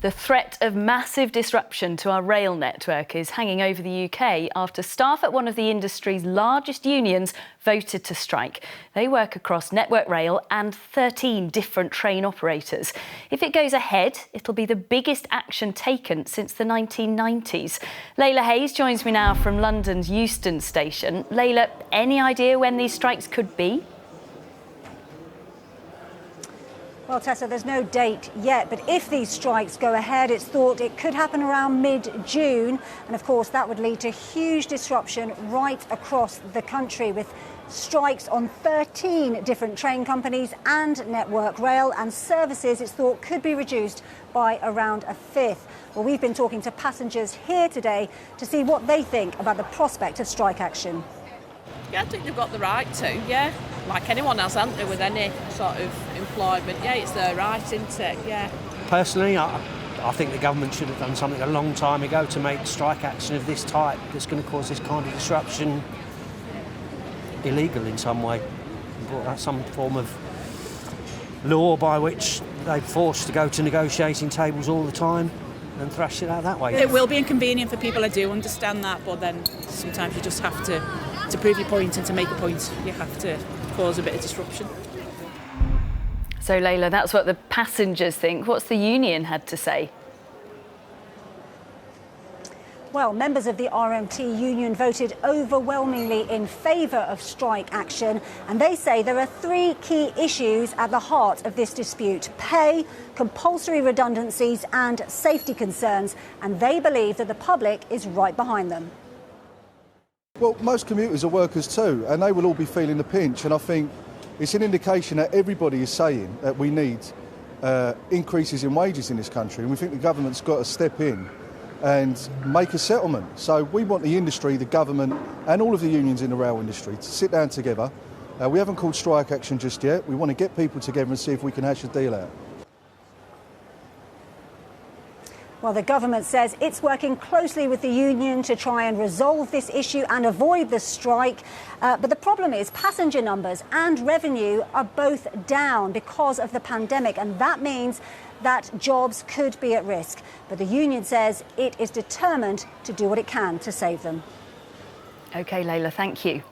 The threat of massive disruption to our rail network is hanging over the UK after staff at one of the industry's largest unions voted to strike. They work across Network Rail and 13 different train operators. If it goes ahead, it'll be the biggest action taken since the 1990s. Leyla Hayes joins me now from London's Euston station. Leyla, any idea when these strikes could be? Well, Tessa, there's no date yet, but if these strikes go ahead, it's thought it could happen around mid-June. And of course, that would lead to huge disruption right across the country, with strikes on 13 different train companies and Network Rail, and services, it's thought, could be reduced by around a fifth. Well, we've been talking to passengers here today to see what they think about the prospect of strike action. Yeah, I think they've got the right to, yeah. Like anyone else, haven't they, with any sort of employment. Yeah, it's their right, isn't it? Yeah. Personally, I think the government should have done something a long time ago to make strike action of this type that's going to cause this kind of disruption illegal in some way. Brought out some form of law by which they're forced to go to negotiating tables all the time and thrash it out that way. It will be inconvenient for people, I do understand that, but then sometimes you just have to prove your point, and to make a point you have to cause a bit of disruption. So Leyla, that's what the passengers think. What's the union had to say? Well, members of the RMT union voted overwhelmingly in favour of strike action, and they say there are three key issues at the heart of this dispute: pay, compulsory redundancies and safety concerns, and they believe that the public is right behind them. Well, most commuters are workers too, and they will all be feeling the pinch, and I think it's an indication that everybody is saying that we need increases in wages in this country, and we think the government's got to step in and make a settlement. So we want the industry, the government and all of the unions in the rail industry to sit down together. We haven't called strike action just yet. We want to get people together and see if we can hash a deal out. Well, the government says it's working closely with the union to try and resolve this issue and avoid the strike. But the problem is passenger numbers and revenue are both down because of the pandemic, and that means that jobs could be at risk. But the union says it is determined to do what it can to save them. OK, Leyla, thank you.